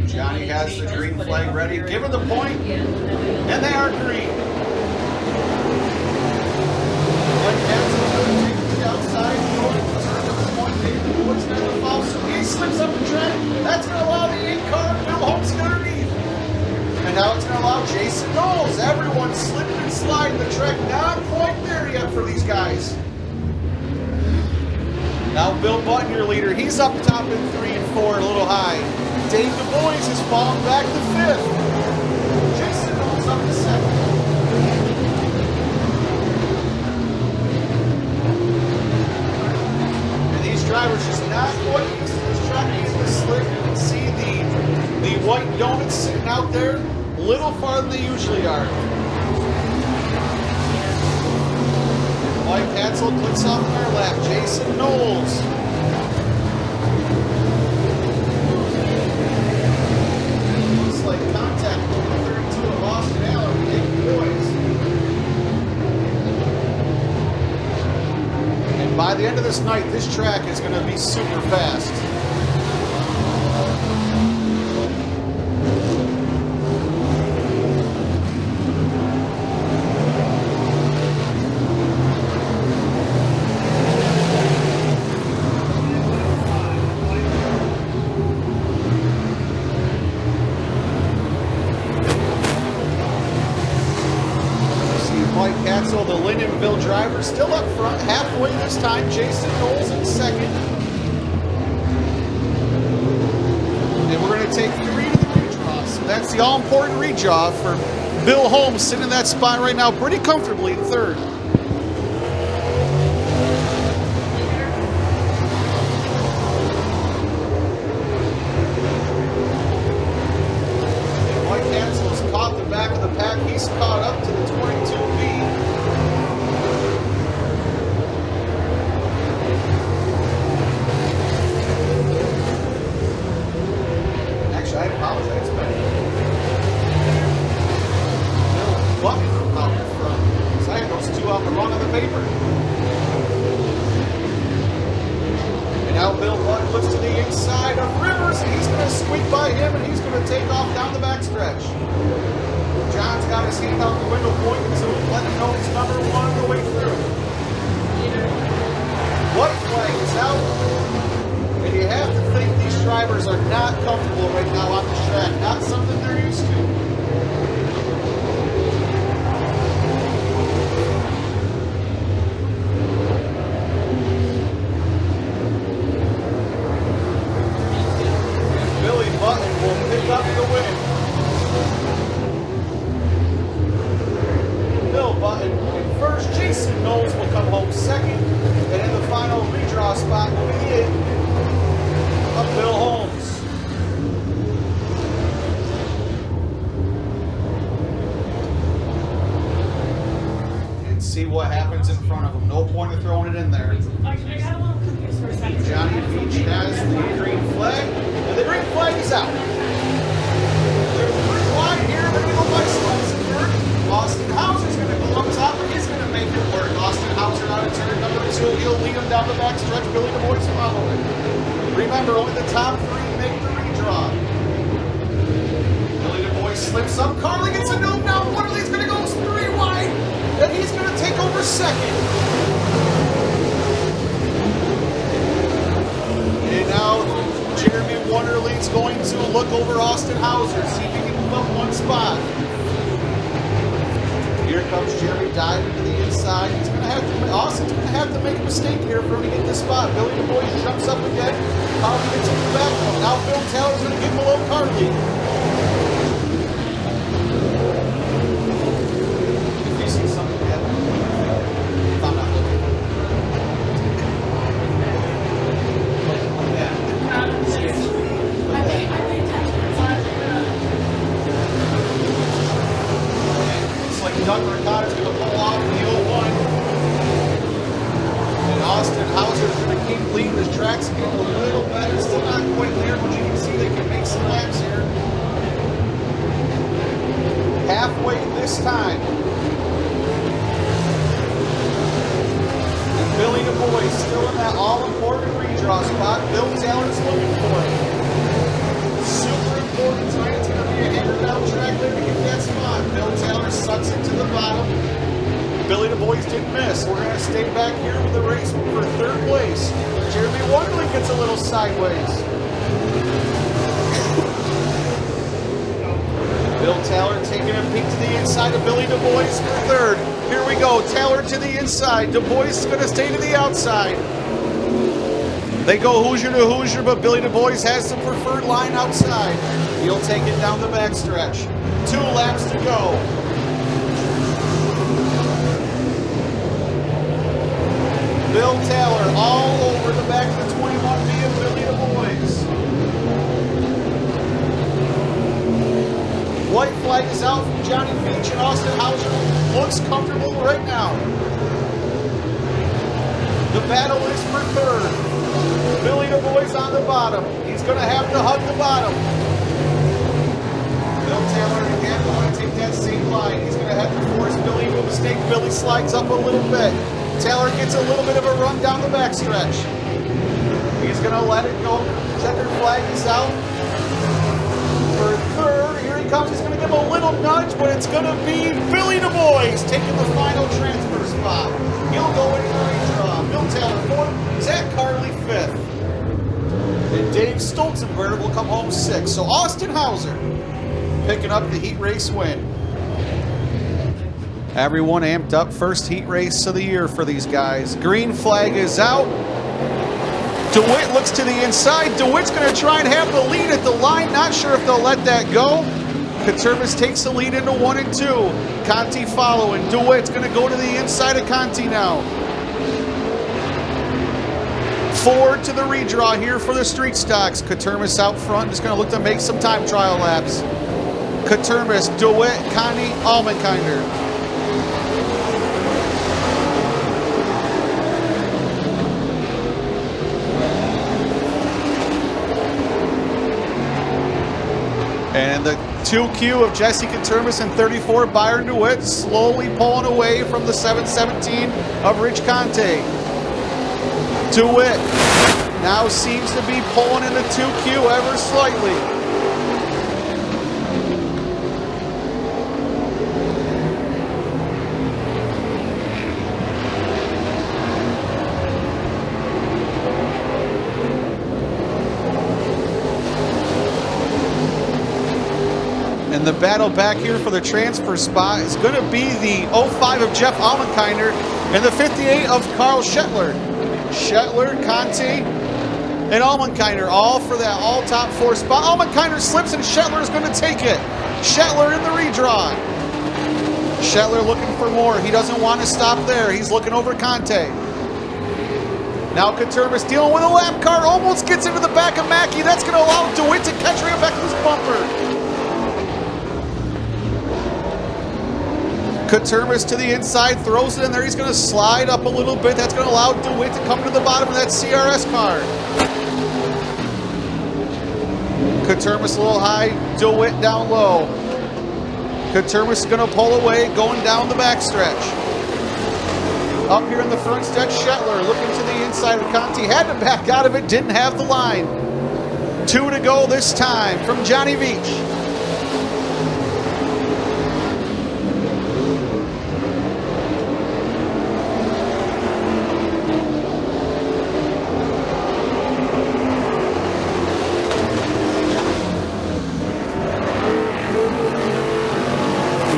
Johnny has the green flag ready. Give him the point. And they are green. Like Hansen's going to take it to the outside. Going to turn to the point. Maybe the boys got the foul. So he slips up the track. That's going to allow the 8-car to Bill Holmes underneath. And now it's going to allow Jason Knowles. Everyone slipping and sliding the track. Not quite there yet for these guys. Now Bill Button, your leader. He's up top in 3 and 4, a little high. Dave Du Bois has fallen back to 5th. Jason Knowles up to 2nd. And these drivers just not quite used to this track being this slick. You can see the white donuts sitting out there a little farther than they usually are. Mike Hatzel clicks off on our lap. Jason Knowles. Looks like contact over 32 of Austin Allen. Big boys. And by the end of this night, this track is going to be super fast. So the Lindenville driver still up front, halfway this time. Jason Knowles in 2nd. And we're going to take 3 to the redraw. So that's the all-important redraw for Bill Holmes, sitting in that spot right now pretty comfortably in 3rd. And Mike Hansel has caught the back of the pack. He's caught up to the 22B. I apologize, but Bill Button out in front. So I had those 2 out the wrong on the paper. And now Bill Button looks to the inside of Rivers, and he's going to squeak by him, and he's going to take off down the backstretch. John's got his hand out the window pointing to him, letting him know he's number 1 on the way through. White flag is out. And you have to think these drivers are not comfortable right now on the track. Not something they're used to. And Billy Button will pick up the win. Bill Button in 1st. Jason Knowles will come home 2nd. And in the final redraw spot will be it. Of Bill Holmes. And see what happens in front of him. No point of throwing it in there. I got a little confused for a second. Johnny Beach has the green flag. And the green flag is out. There's a green line here. They're going to go by Slumsford. Austin Hauser's going to go up top, and he's going to make it work. Austin Hauser out of turn number 2. He'll lead him down the backstretch. Billy Du Bois following. Remember, only the top 3 make the redraw. Billy Du Bois slips up. Carly gets a note now. Waterley's going to go 3 wide. And he's going to take over 2nd. And now Jeremy Waterley's going to look over Austin Hauser, see if he can move up 1 spot. Here comes Jeremy diving to the inside. He's going to have to. Austin's going to have to make a mistake here for him to get this spot. Billy Du Bois jumps up again. Carly gets in the back. Now Bill Taylor's going to get below Carly. If you see something happen, if I'm not looking. I paid attention. Looks like Doug Ricotta's going to pull off the 01. And Austin Hauser's going to keep leading this track's getting a little better. Still not quite there, but you can see they can make some laps here. Halfway this time. And Billy Du Bois still in that all-important redraw spot. Bill Taylor's looking for it. Super place. We're going to stay back here with the race for third place. Jeremy Wonderly gets a little sideways. Bill Taylor taking a peek to the inside of Billy Du Bois for third. Here we go. Taylor to the inside. Du Bois is going to stay to the outside. They go Hoosier to Hoosier, but Billy Du Bois has the preferred line outside. He'll take it down the backstretch. 2 laps to go. Bill Taylor all over the back of the 21B of Billy Du Bois. White flag is out from Johnny Beach, and Austin Hauser looks comfortable right now. The battle is for third. Billy Du Bois on the bottom. He's going to have to hug the bottom. Bill Taylor again going to take that same line. He's going to have to force Billy into a mistake. Billy slides up a little bit. Taylor gets a little bit of a run down the backstretch. He's going to let it go. Checkered flag is out for third. Here he comes. He's going to give him a little nudge, but it's going to be Billy Du Bois taking the final transfer spot. He'll go into the redraw. Bill Taylor fourth. Zach Carley fifth. And Dave Stolzenberg will come home sixth. So Austin Hauser picking up the heat race win. Everyone amped up. First heat race of the year for these guys. Green flag is out. DeWitt looks to the inside. DeWitt's going to try and have the lead at the line. Not sure if they'll let that go. Katervis takes the lead into 1 and 2. Conti following. DeWitt's going to go to the inside of Conti now. Forward to the redraw here for the street stocks. Katervis out front. Just going to look to make some time trial laps. Katervis, DeWitt, Conti, Almenkinder. And the 2Q of Jesse Katervis and 34 Byron DeWitt slowly pulling away from the 717 of Rich Conte. DeWitt now seems to be pulling into 2Q ever slightly. And the battle back here for the transfer spot is going to be the 05 of Jeff Almenkinder and the 58 of Carl Shetler. Shetler, Conti, and Almenkinder all for that all top 4 spot. Almenkinder slips and Shetler is going to take it. Shetler in the redraw. Shetler looking for more. He doesn't want to stop there. He's looking over Conte. Now Katervis dealing with a lap car. Almost gets into the back of Mackey. That's going to allow DeWitt to catch Rebecca's bumper. Katervis to the inside, throws it in there. He's going to slide up a little bit. That's going to allow DeWitt to come to the bottom of that CRS car. Katervis a little high, DeWitt down low. Katervis is going to pull away, going down the backstretch. Up here in the front stretch, Shetler looking to the inside of Conti. Had to back out of it, didn't have the line. 2 to go this time from Johnny Veach.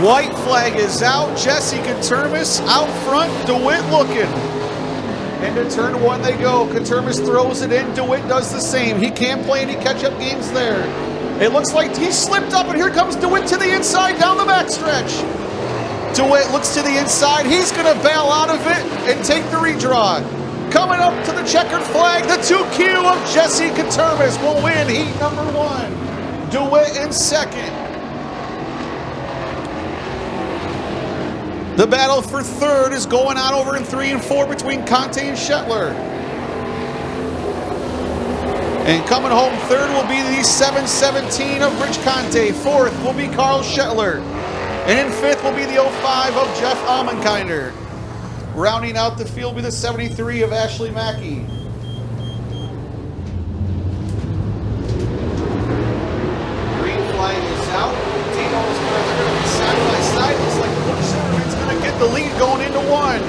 White flag is out. Jesse Katervis out front. DeWitt looking. Into turn 1 they go. Katervis throws it in. DeWitt does the same. He can't play any catch-up games there. It looks like he slipped up, and here comes DeWitt to the inside down the backstretch. DeWitt looks to the inside. He's going to bail out of it and take the redraw. Coming up to the checkered flag, the 2Q of Jesse Katervis will win heat number 1. DeWitt in second. The battle for third is going on over in 3 and 4 between Conte and Shetler. And coming home third will be the 717 of Rich Conte. Fourth will be Carl Shetler. And in fifth will be the 05 of Jeff Almenkinder. Rounding out the field will be the 73 of Ashley Mackey. Green flag is out. Tito's going to be side by side. Looks like Butch Zimmerman's going to get the lead going into 1.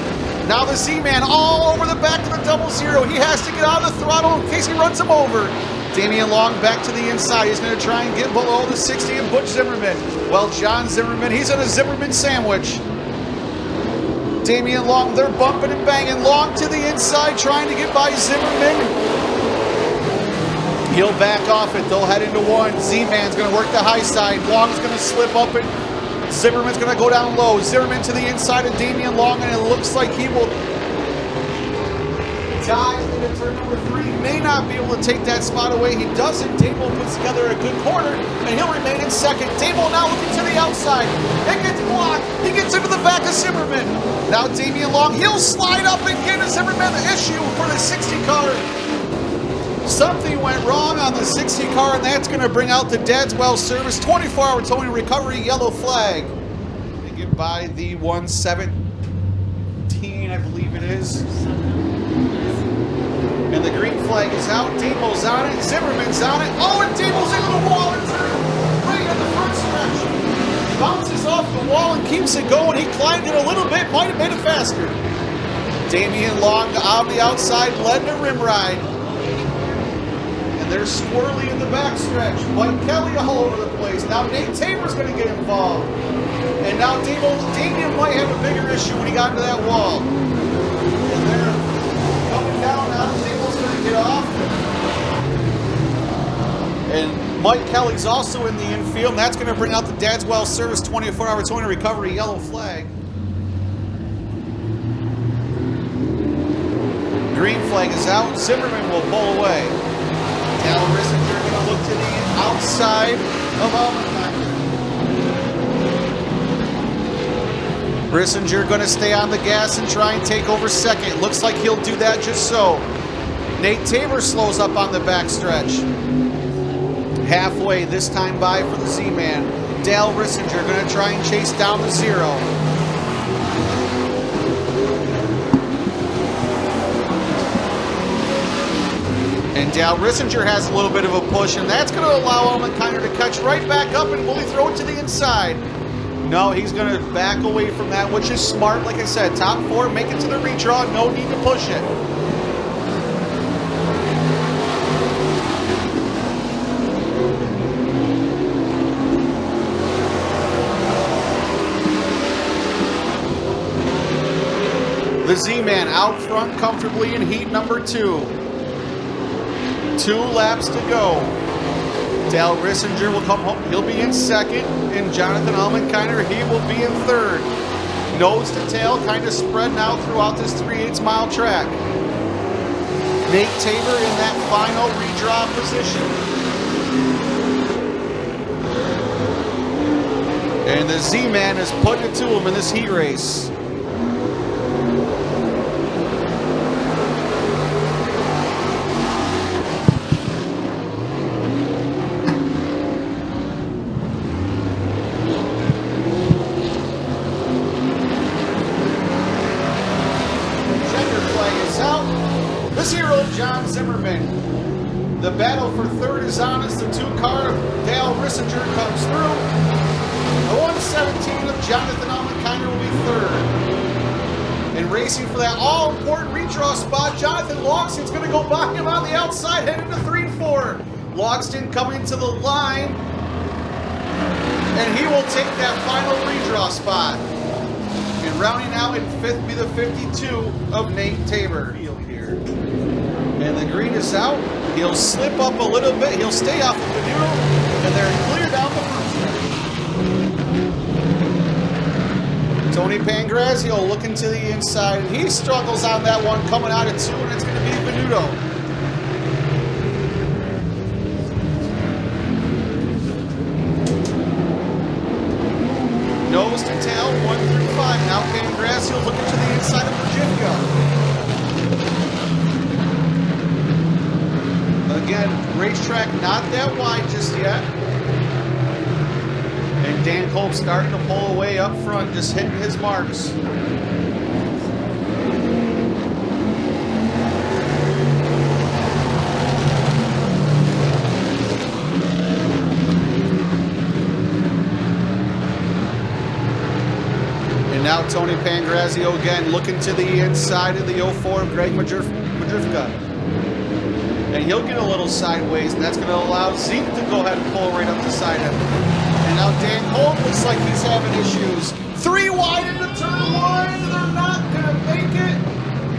Now the the Z-Man all over the back of the double zero. He has to get out of the throttle in case he runs him over. Damian Long back to the inside. He's going to try and get below the 60 of Butch Zimmerman. Well, John Zimmerman, he's in a Zimmerman sandwich. Damian Long, they're bumping and banging. Long to the inside, trying to get by Zimmerman. He'll back off it. They'll head into one. Z-Man's going to work the high side. Long's going to slip up and Zimmerman's going to go down low. Zimmerman to the inside of Damian Long, and it looks like he will dive into turn number 3. May not be able to take that spot away. He doesn't. Dable puts together a good corner, and he'll remain in second. Dable now looking to the outside. It gets blocked. He gets into the back of Zimmerman. Now Damian Long, he'll slide up and get a Zimmerman issue for the 60 car. Something went wrong on the 60 car, and that's going to bring out the Dadswell service 24-hour towing recovery yellow flag. They get by the 117, I believe it is. And the green flag is out. Dable's on it. Zimmerman's on it. Oh, and Dable's into the wall and turn right at the front stretch. Bounces off the wall and keeps it going. He climbed it a little bit, might have made it faster. Damian Long on the outside, led a rim ride. And they're swirly in the backstretch. Mike Kelly all over the place. Now Nate Tabor's going to get involved. And now Damian might have a bigger issue when he got into that wall. And they're coming down now. Table's going to get off. And Mike Kelly's also in the infield, and that's going to bring out the Dadswell Service 24-hour towing recovery yellow flag. Green flag is out. Zimmerman will pull away. Dale Rissinger going to look to the outside of Almenheim. Rissinger going to stay on the gas and try and take over second. Looks like he'll do that just so. Nate Tabor slows up on the backstretch. Halfway this time by for the Z-Man. Dale Rissinger going to try and chase down the zero. And Dale Rissinger has a little bit of a push, and that's going to allow Almenkinder to catch right back up and will he throw it to the inside. No, he's going to back away from that, which is smart. Like I said, top 4, make it to the redraw. No need to push it. The Z-Man out front comfortably in heat number 2. 2 laps to go. Dale Rissinger will come home. He'll be in second. And Jonathan Almenkinder, he will be in third. Nose to tail, kind of spreading out throughout this 3/8 mile track. Nate Tabor in that final redraw position. And the Z-Man is putting it to him in this heat race. John Zimmerman. The battle for third is on as the 2-car of Dale Rissinger comes through. The 117 of Jonathan Almenkinder will be third. And racing for that all-important redraw spot, Jonathan Logston's going to go by him on the outside, heading to 3 and 4. Logston coming to the line, and he will take that final redraw spot. And rounding out in 5th be the 52 of Nate Tabor. And the green is out. He'll slip up a little bit. He'll stay off of the neutral, and they're clear down the front stretch. Tony Pangrazio looking to the inside, and he struggles on that one coming out at 2, and it's going to be Venuto. Nose to tail, 1 through 5. Now Pangrazio looking to the inside of Virginia. Again, racetrack not that wide just yet. And Dan Kolb starting to pull away up front, just hitting his marks. And now Tony Pangrazio again looking to the inside of the 04 of Greg Madrivka. And he'll get a little sideways, and that's going to allow Zeke to go ahead and pull right up the side of him. And now Dan Cole looks like he's having issues. 3 wide into turn 1. They're not going to make it.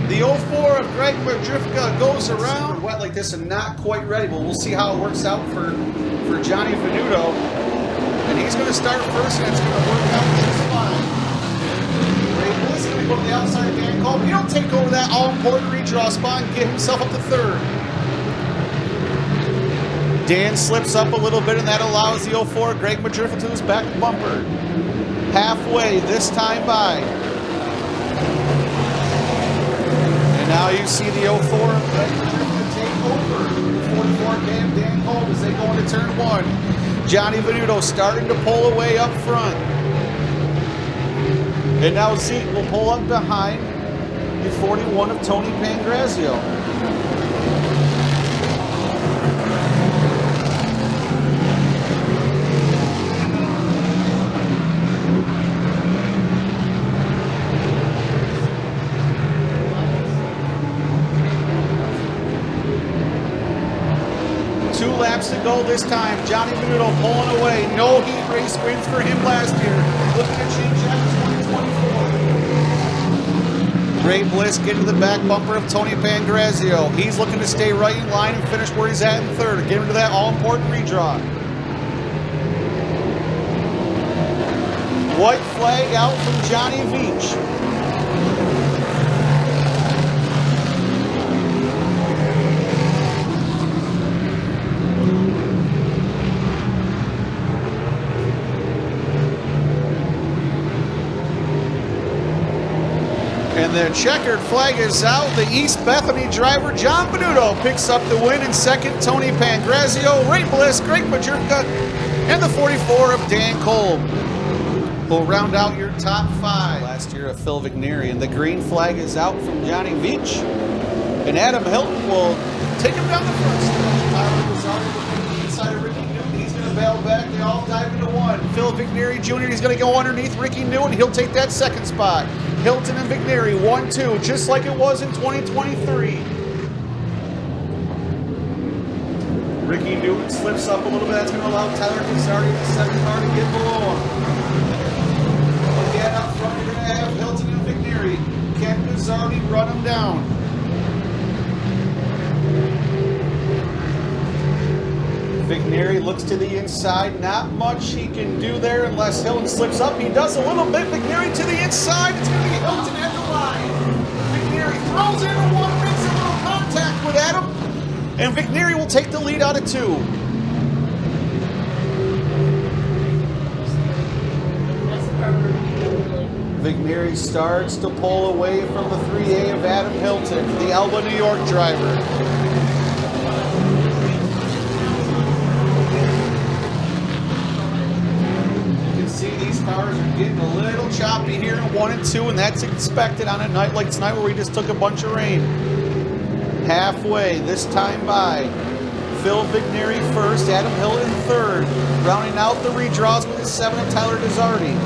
The 04 of Greg Madrivka goes around. Super wet like this and not quite ready, but we'll see how it works out for Johnny Venuto. And he's going to start first, and it's going to work out just fine. Ray Bliss is going to go to the outside of Dan Cole, but he'll take over that all-important redraw spot and get himself up to third. Dan slips up a little bit, and that allows the 04 Greg Madrivka to his back bumper. Halfway this time by. And now you see the 04 Greg Madrivka take over the 44K of Dan Cole as they go into turn 1. Johnny Venuto starting to pull away up front. And now Zeke will pull up behind the 41 of Tony Pangrazio. Laps to go this time. Johnny Venuto pulling away. No heat race wins for him last year. Looking to change that to 2024. Ray Bliss getting to the back bumper of Tony Pangrazio. He's looking to stay right in line and finish where he's at in third. Get him to that all-important redraw. White flag out from Johnny Veach. And the checkered flag is out. The East Bethany driver, John Venuto, picks up the win in second. Tony Pangrazio, Ray Bliss, Greg Madrivka, and the 44 of Dan Cole will round out your top 5. Last year of Phil Vigneri, and the green flag is out from Johnny Veach. And Adam Hilton will take him down the front stretch. Tyler Rosario looking inside of Ricky Newton. He's going to bail back. They all dive into one. Phil Vigneri Jr., he's going to go underneath Ricky Newton. He'll take that second spot. Hilton and Vigneri, 1-2, just like it was in 2023. Ricky Newton slips up a little bit. That's going to allow Tyler Rosario, the second car, to get below him. Again, up front, you're going to have Hilton and Vigneri. Can Rosario run him down? Vigneri looks to the inside. Not much he can do there unless Hilton slips up. He does a little bit. Vigneri to the inside. It's going to be Hilton at the line. Vigneri throws into one, makes a little contact with Adam, and Vigneri will take the lead out of 2. Vigneri starts to pull away from the 3A of Adam Hilton, the Alba, New York driver. Cars are getting a little choppy here in 1 and 2, and that's expected on a night like tonight where we just took a bunch of rain. Halfway this time by. Phil Vigneri first, Adam Hilton third. Rounding out the redraws with the 7 of Tyler Desardi.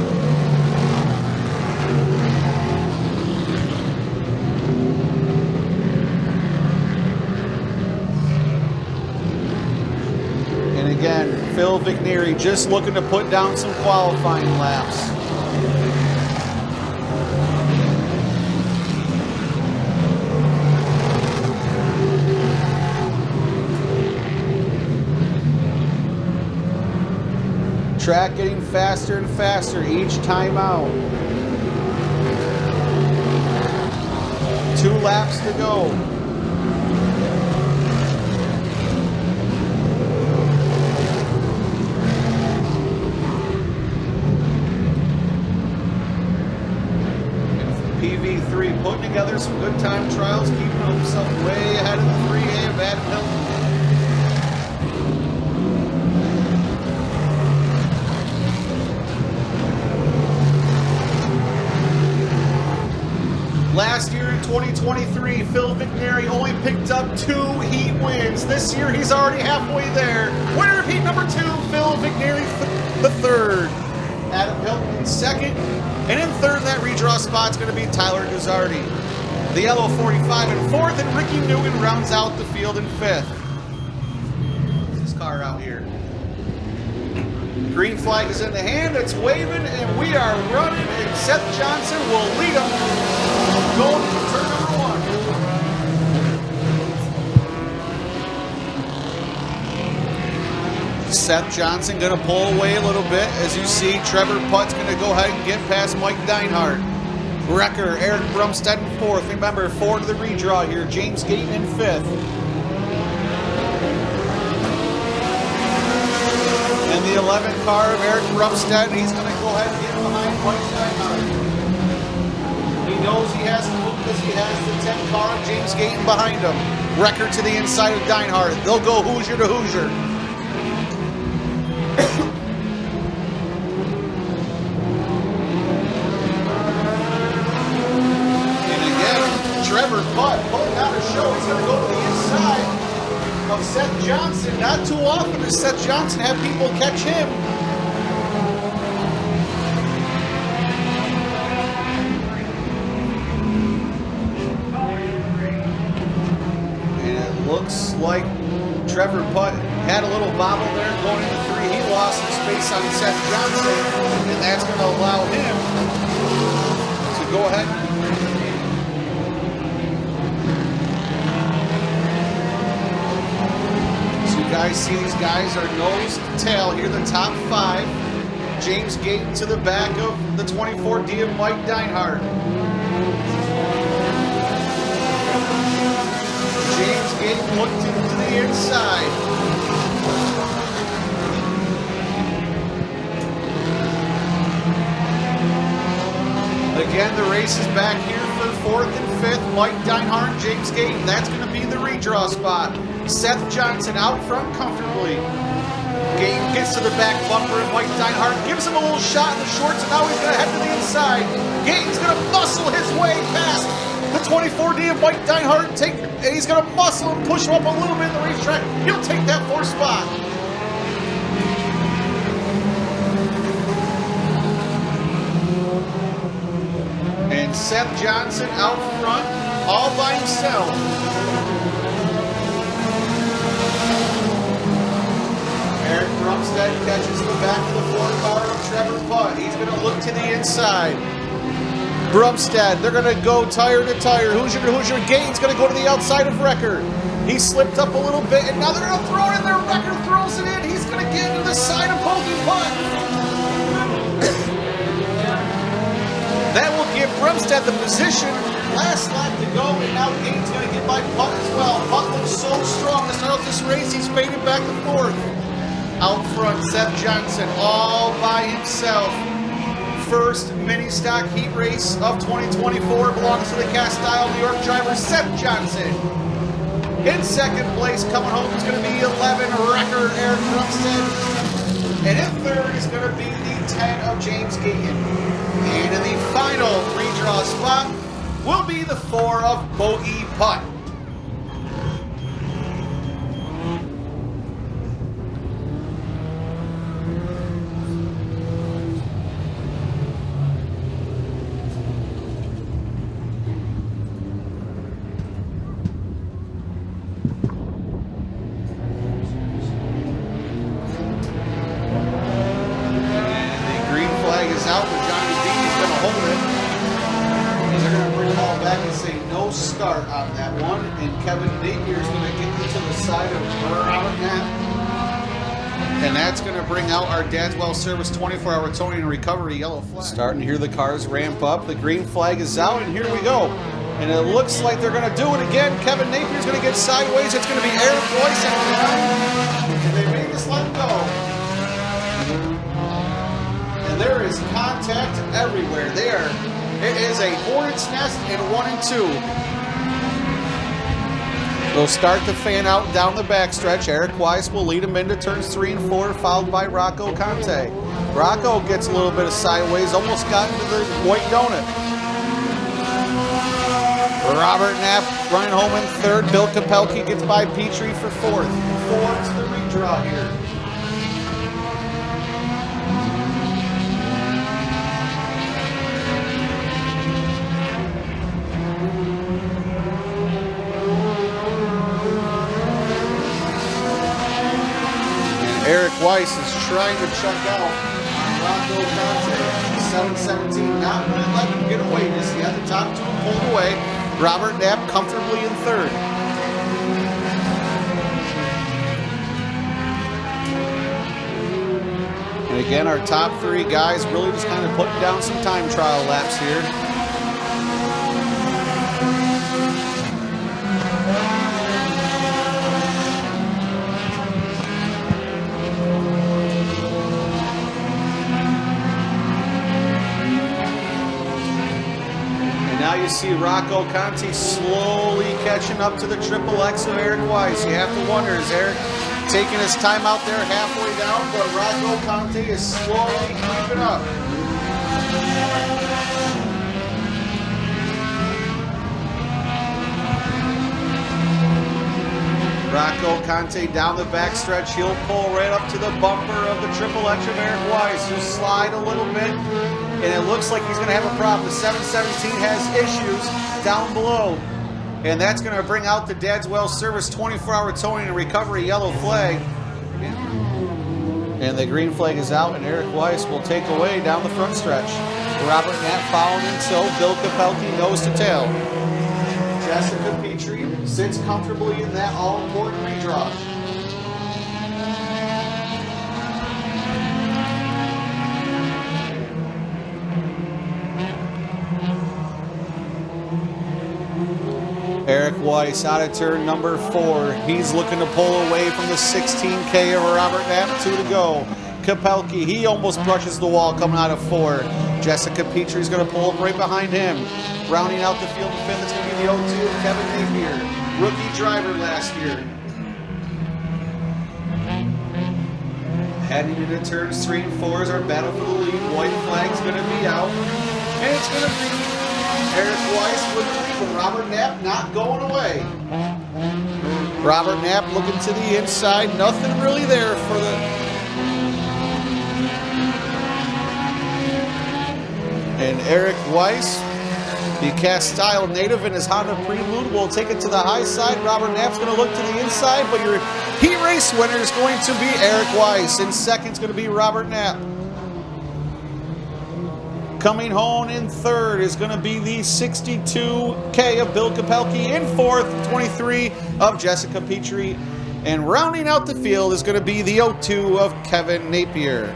Again, Phil Vigneri just looking to put down some qualifying laps. Track getting faster and faster each time out. 2 laps to go. PV3 putting together some good time trials, keeping himself way ahead of the 3A of Adam Hilton. Last year in 2023, Phil Vigneri only picked up 2 heat wins. This year, he's already halfway there. Winner of heat number 2, Phil Vigneri the third. Adam Hilton in second. And in third, in that redraw spot, is going to be Tyler Gazzardi. The yellow 45 in fourth, and Ricky Newton rounds out the field in fifth. This car out here. Green flag is in the hand, it's waving, and we are running, and Seth Johnson will lead them going to turn number one. Seth Johnson going to pull away a little bit. As you see, Trevor Putt's going to go ahead and get past Mike Deinhardt. Wrecker, Eric Brumstead in fourth. Remember, four to the redraw here. James Gayton in fifth. And the 11 car of Eric Brumstead, he's going to go ahead and get behind Mike Deinhardt. He knows he has to move because he has the 10 car of James Gayton behind him. Wrecker to the inside of Deinhardt. They'll go Hoosier to Hoosier. Trevor Putt pulling out a show. He's going to go to the inside of Seth Johnson. Not too often does Seth Johnson have people catch him. And it looks like Trevor Putt had a little bobble there going into three. He lost some space on Seth Johnson, and that's going to allow him to go ahead and guys see these guys are nose to tail here, the top five. James Gayton to the back of the 24D of Mike Deinhardt. James Gayton looked into the inside. Again, the race is back here for fourth and fifth. Mike Deinhardt, James Gayton. That's going to be the redraw spot. Seth Johnson out front comfortably. Gayton gets to the back bumper, and Mike Deinhardt gives him a little shot in the shorts, and now he's going to head to the inside. Gayton's going to muscle his way past the 24D of Mike Deinhardt. And he's going to muscle and push him up a little bit in the racetrack. He'll take that fourth spot. And Seth Johnson out front, all by himself. Eric Brumstead catches the back of the four car of Trevor Putt. He's going to look to the inside. Brumstead, they're going to go tire to tire. Hoosier to Hoosier. Gayton's going to go to the outside of Wrecker. He slipped up a little bit, and now they're going to throw it in there. Wrecker throws it in. He's going to get to the side of Bogey Putt. That will give Brumstead the position. Last lap to go, and now Gayton's going to get by Putt as well. Putt looks so strong to start out this race. He's faded back and forth. Out front, Seth Johnson all by himself. First mini stock heat race of 2024 belongs to the cast-style New York driver Seth Johnson. In second place, coming home is going to be 11 Wrecker Eric Brumstead. And in third is going to be the 10 of James Gayton. And in the final redraw spot will be the 4 of Bogey Putt. Out, but Johnny D is going to hold it. And they're going to bring it all back and say no start on that one. And Kevin Napier is going to get to the side of Robert Knapp. And that's going to bring out our Dadswell Service 24-hour towing and recovery yellow flag. Starting to hear the cars ramp up. The green flag is out, and here we go. And it looks like they're going to do it again. Kevin Napier is going to get sideways. It's going to be Eric Boyce at the line. And they made this let go. There is contact everywhere. It is a hornet's nest in 1 and 2. They'll start to fan out down the backstretch. Eric Weiss will lead him into turns 3 and 4, followed by Rocco Conte. Rocco gets a little bit of sideways, almost got into the white donut. Robert Knapp running home in third. Bill Kapelke gets by Petrie for fourth. 4 to the redraw here. Eric Weiss is trying to check out Rocco Conte. 717, not really letting him get away just yet. The top two pulled away. Robert Knapp comfortably in third. And again, our top three guys really just kind of putting down some time trial laps here. Now you see Rocco Conte slowly catching up to the Triple X of Eric Weiss. You have to wonder, is Eric taking his time out there halfway down? But Rocco Conte is slowly creeping up. Rocco Conte down the backstretch. He'll pull right up to the bumper of the Triple X of Eric Weiss. Just slide a little bit. And it looks like he's going to have a problem. The 717 has issues down below. And that's going to bring out the Dadswell Service 24-hour towing and recovery yellow flag. And the green flag is out, and Eric Weiss will take away down the front stretch. Robert Knapp following in tow. Bill Capelke nose to tail. Jessica Petrie sits comfortably in that all-important redraw. Eric Weiss out of turn number 4. He's looking to pull away from the 16K of Robert Knapp. 2 to go. Capelke, he almost brushes the wall coming out of 4. Jessica Petrie's going to pull up right behind him. Rounding out the field in 5th, it's going to be the 0-2 of Kevin Napier. Rookie driver last year. Heading into turns 3 and 4 is our battle for the lead. White flag's going to be out. And it's going to be Eric Weiss with the lead, but Robert Knapp not going away. Robert Knapp looking to the inside. Nothing really there for the... And Eric Weiss, the Castile native in his Honda Prelude, will take it to the high side. Robert Knapp's going to look to the inside, but your heat race winner is going to be Eric Weiss. In second is going to be Robert Knapp. Coming home in third is going to be the 62K of Bill Capelke. In fourth, 23 of Jessica Petrie. And rounding out the field is going to be the 0-2 of Kevin Napier.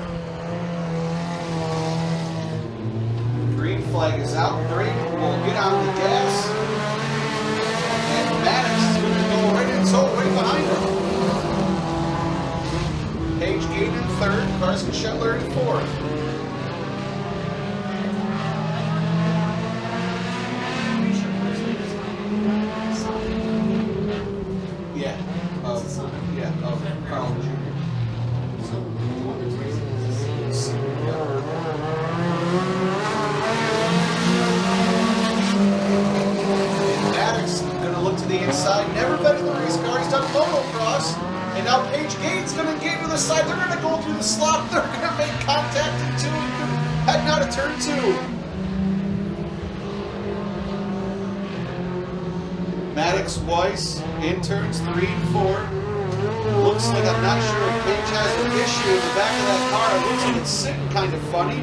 Green flag is out. Drake will get on the gas. And Maddox is going to go right in tow right behind him. Paige Gate in third. Carson Shetler in fourth. Never been in the race car. He's done motocross. And now Paige Gates going to get to the side. They're going to go through the slot. They're going to make contact in 2. Heading out of turn 2. Maddox Weiss in turns 3 and 4. Looks like, I'm not sure if Paige has an issue in the back of that car. It looks like it's sitting kind of funny.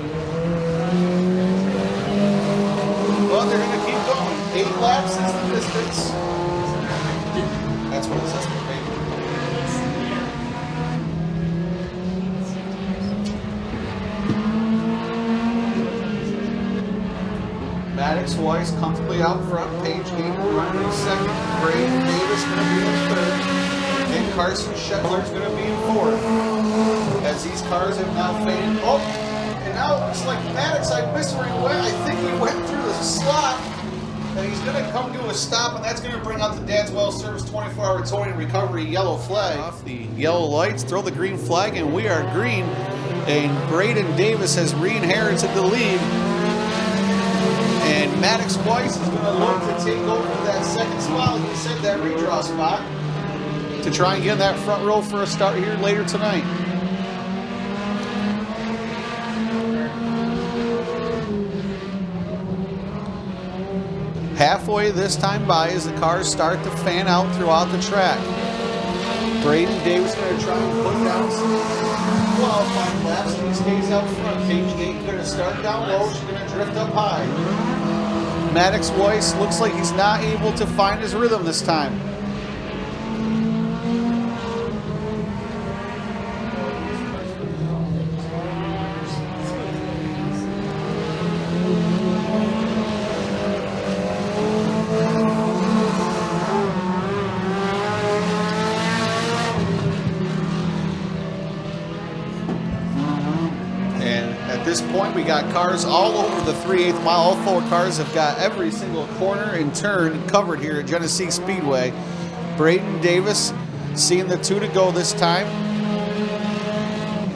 But they're going to keep going. 8 laps is the distance. That's what it says on the paper. Maddox Weiss comfortably out front. Paige Gate running in second. Braden Davis going to be in third. And Carson Shetler's going to be in fourth. As these cars have now faded. Oh, and now it looks like Maddox, I missed where he went. I think he went through the slot. And he's going to come to a stop, and that's going to bring out the Dadswell Service 24-hour towing and recovery yellow flag. Off the yellow lights, throw the green flag, and we are green. And Braden Davis has re-inherited the lead. And Maddox Weiss is going to look to take over that second spot, like he said, that redraw spot, to try and get in that front row for a start here later tonight. Halfway this time by as the cars start to fan out throughout the track. Braden Davis going to try and put down some stays out front. Paige Gate's going to start down low. She's going to drift up high. Maddox Weiss looks like he's not able to find his rhythm this time. At this point, we got cars all over the 3/8 mile. All 4 cars have got every single corner and turn covered here at Genesee Speedway. Braden Davis seeing the 2 to go this time.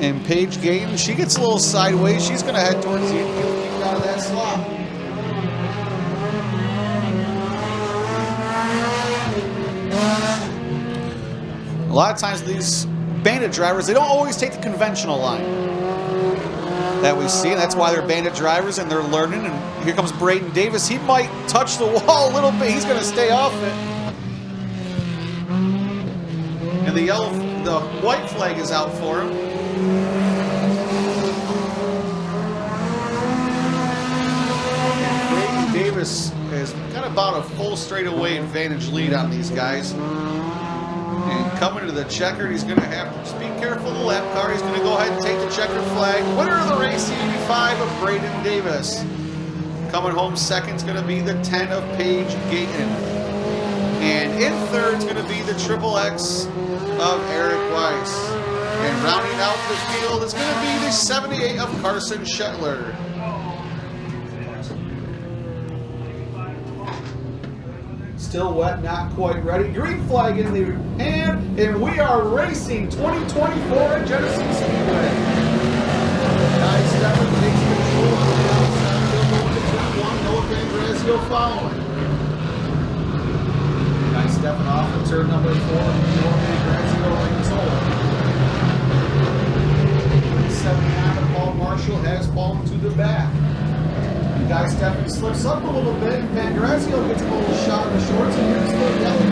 And Paige Gayton, she gets a little sideways. She's going to head towards the infield, keep out of that slot. A lot of times these Bandit drivers, they don't always take the conventional line that we see, and that's why they're Bandit drivers and they're learning. And here comes Braden Davis. He might touch the wall a little bit. He's going to stay off it. And the white flag is out for him. And Braden Davis has got about a full straightaway advantage lead on these guys. And coming to the checkered, he's going to have to just be careful of the lap car. He's going to go ahead and take the checkered flag. Winner of the race, the 85 of Braden Davis. Coming home second is going to be the 10 of Paige Gayton. And in third is going to be the Triple X of Eric Weiss. And rounding out the field is going to be the 78 of Carson Shetler. Still wet, not quite ready. Green flag in the hand, and we are racing 2024 at Genesee Speedway. Guys, Stefan takes control on the outside. He'll go into turn 1. Noah Pandrazio following. Guys, Stefan off in turn number 4. Noah Pandrazio rings home. 79 of Paul Marshall has fallen to the back. Guy Stefan slips up a little bit, and Pandrazio gets a little shot in the shorts, and here's the yellow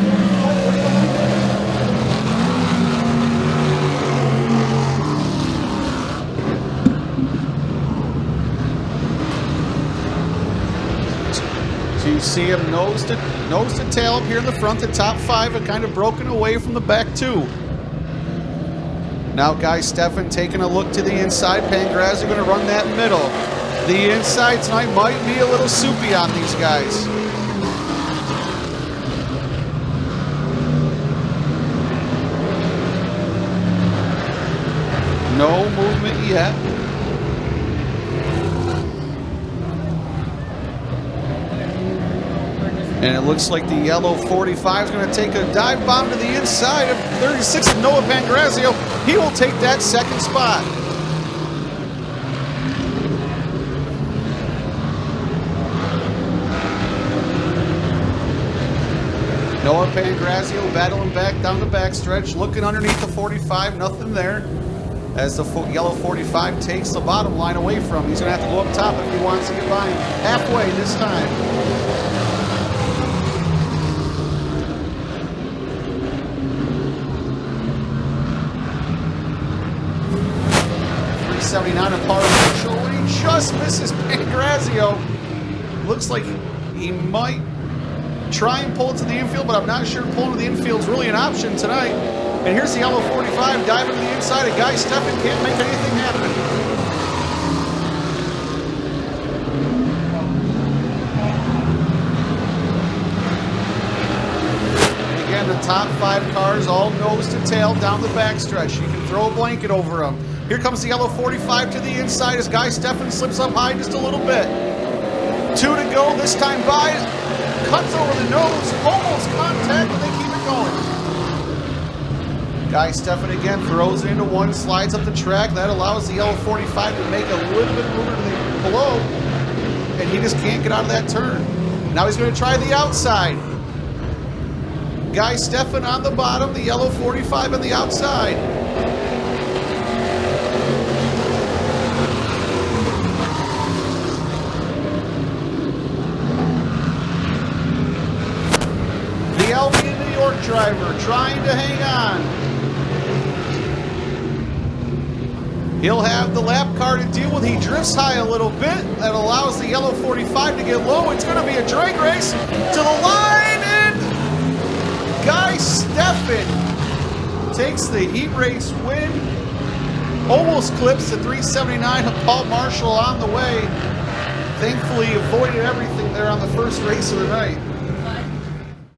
So you see him nose to tail up here in the front. The top 5 are kind of broken away from the back 2. Now Guy Stefan taking a look to the inside. Pandrazio going to run that middle. The inside tonight might be a little soupy on these guys. No movement yet. And it looks like the yellow 45 is going to take a dive bomb to the inside of 36 of Noah Pandrazio. He will take that second spot. Noah Pandrazio battling back down the backstretch, looking underneath the 45, nothing there. As the yellow 45 takes the bottom line away from him. He's going to have to go up top if he wants to get by him. Halfway this time. .379 of Paul Marshall, and he just misses Pandrazio. Looks like he might try and pull it to the infield, but I'm not sure pulling to the infield is really an option tonight. And here's the yellow 45 diving to the inside. A Guy Stefan can't make anything happen. And again, the top 5 cars all nose to tail down the backstretch. You can throw a blanket over them. Here comes the yellow 45 to the inside as Guy Stefan slips up high just a little bit. 2 to go, this time by. Cuts over the nose, almost contact, but they keep it going. Guy Stefan again throws it into one, slides up the track. That allows the yellow 45 to make a little bit of movement to the below, and he just can't get out of that turn. Now he's going to try the outside. Guy Stefan on the bottom, the yellow 45 on the outside. New York driver trying to hang on. He'll have the lap car to deal with. He drifts high a little bit. That allows the yellow 45 to get low. It's going to be a drag race to the line, and Guy Steffen takes the heat race win. Almost clips the 379 of Paul Marshall on the way. Thankfully avoided everything there on the first race of the night.